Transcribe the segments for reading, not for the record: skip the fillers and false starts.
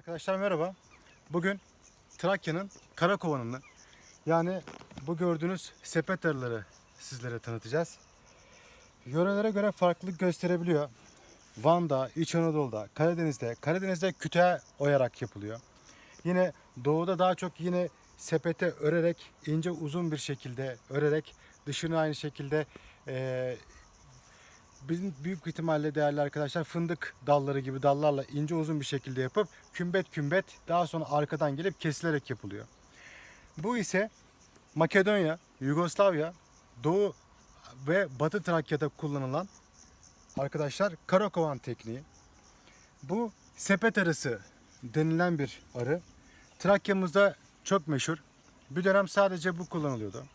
Arkadaşlar merhaba. Bugün Trakya'nın Karakovanı'nı yani bu gördüğünüz sepet arıları sizlere tanıtacağız. Yörelere göre farklılık gösterebiliyor. Van'da, İç Anadolu'da, Karadeniz'de kütüğe oyarak yapılıyor. Yine doğuda daha çok yine sepete örerek ince uzun bir şekilde örerek dışını aynı şekilde bizim büyük ihtimalle değerli arkadaşlar fındık dalları gibi dallarla ince uzun bir şekilde yapıp kümbet kümbet daha sonra arkadan gelip kesilerek yapılıyor. Bu ise Makedonya, Yugoslavya, Doğu ve Batı Trakya'da kullanılan arkadaşlar Karakovan tekniği. Bu sepet arısı denilen bir arı. Trakya'mızda çok meşhur. Bir dönem sadece bu kullanılıyordu.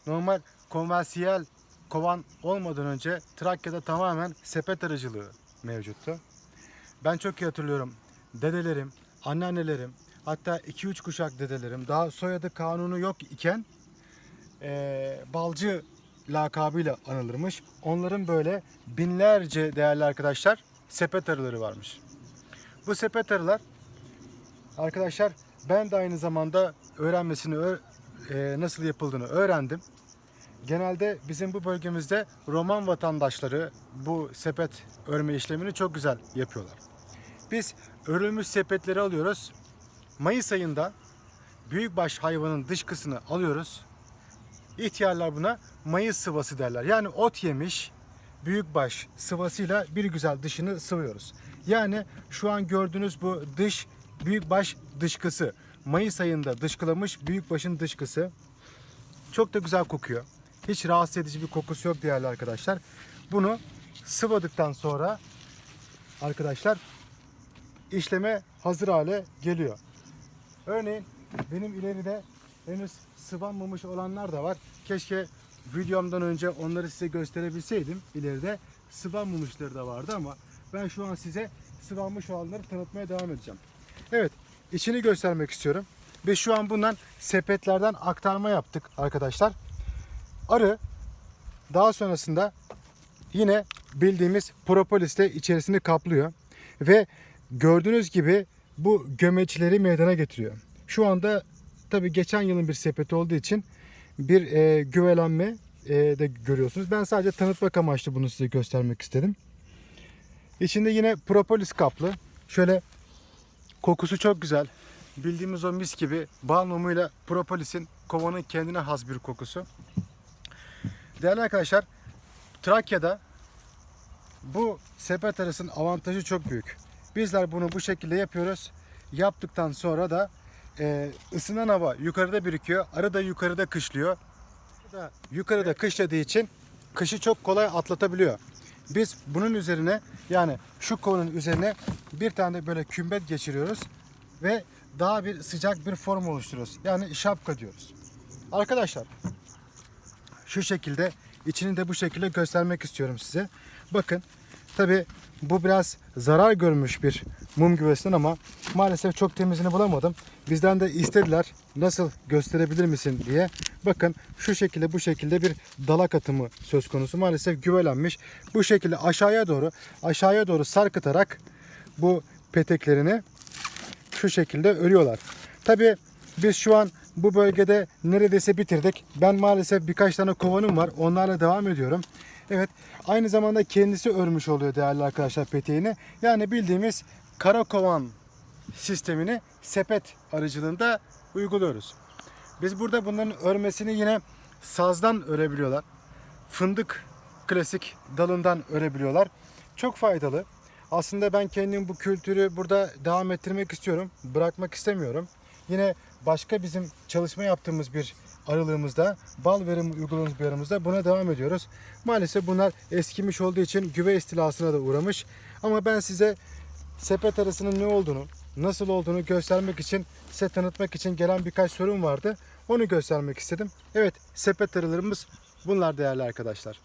Normal konvansiyel kovan olmadan önce Trakya'da tamamen sepet arıcılığı mevcuttu. Ben çok iyi hatırlıyorum. Dedelerim, anneannelerim, hatta 2-3 kuşak dedelerim daha soyadı kanunu yok iken balcı lakabıyla anılırmış. Onların böyle binlerce değerli arkadaşlar sepet arıları varmış. Bu sepet arılar arkadaşlar ben de aynı zamanda öğrenmesini nasıl yapıldığını öğrendim. Genelde bizim bu bölgemizde Roman vatandaşları bu sepet örme işlemini çok güzel yapıyorlar. Biz örülmüş sepetleri alıyoruz. Mayıs ayında büyükbaş hayvanın dışkısını alıyoruz. İhtiyarlar buna Mayıs sıvası derler. Yani ot yemiş büyükbaş sıvasıyla bir güzel dışını sıvıyoruz. Yani şu an gördüğünüz bu dış büyükbaş dışkısı. Mayıs ayında dışkılamış büyükbaşın dışkısı. Çok da güzel kokuyor. Hiç rahatsız edici bir kokusu yok değerli arkadaşlar. Bunu sıvadıktan sonra arkadaşlar işleme hazır hale geliyor. Örneğin benim ileride henüz sıvanmamış olanlar da var. Keşke videomdan önce onları size gösterebilseydim. İleride sıvanmamışları da vardı ama ben şu an size sıvanmış olanları tanıtmaya devam edeceğim. Evet, içini göstermek istiyorum. Biz şu an bundan sepetlerden aktarma yaptık arkadaşlar. Arı daha sonrasında yine bildiğimiz propolisle içerisini kaplıyor ve gördüğünüz gibi bu gömeçleri meydana getiriyor. Şu anda tabii geçen yılın bir sepeti olduğu için bir güvelenme de görüyorsunuz. Ben sadece tanıtmak amaçlı bunu size göstermek istedim. İçinde yine propolis kaplı. Şöyle kokusu çok güzel. Bildiğimiz o mis gibi bal mumuyla propolisin kovanın kendine has bir kokusu. Değerli arkadaşlar, Trakya'da bu sepet arısının avantajı çok büyük. Bizler bunu bu şekilde yapıyoruz. Yaptıktan sonra da ısınan hava yukarıda birikiyor. Arı da yukarıda kışlıyor. Yukarıda kışladığı için kışı çok kolay atlatabiliyor. Biz bunun üzerine yani şu kovanın üzerine bir tane böyle kümbet geçiriyoruz ve daha bir sıcak bir form oluşturuyoruz. Yani şapka diyoruz. Arkadaşlar şu şekilde içini de bu şekilde göstermek istiyorum size. Bakın tabi bu biraz zarar görmüş bir mum güvesinden ama maalesef çok temizini bulamadım. Bizden de istediler nasıl gösterebilir misin diye. Bakın şu şekilde bu şekilde bir dalak atımı söz konusu. Maalesef güvelenmiş. Bu şekilde aşağıya doğru sarkıtarak bu peteklerini şu şekilde örüyorlar. Tabi biz şu an bu bölgede neredeyse bitirdik. Ben maalesef birkaç tane kovanım var. Onlarla devam ediyorum. Evet, aynı zamanda kendisi örmüş oluyor değerli arkadaşlar peteğini. Yani bildiğimiz karakovan sistemini sepet aracılığında uyguluyoruz. Biz burada bunların örmesini yine sazdan örebiliyorlar. Fındık klasik dalından örebiliyorlar. Çok faydalı. Aslında ben kendim bu kültürü burada devam ettirmek istiyorum. Bırakmak istemiyorum. Yine başka bizim çalışma yaptığımız bir aralığımızda, bal verimi uyguladığımız bir aramızda buna devam ediyoruz. Maalesef bunlar eskimiş olduğu için güve istilasına da uğramış. Ama ben size sepet arısının ne olduğunu, nasıl olduğunu göstermek için, size tanıtmak için gelen birkaç sorum vardı. Onu göstermek istedim. Evet, sepet arılarımız bunlar değerli arkadaşlar.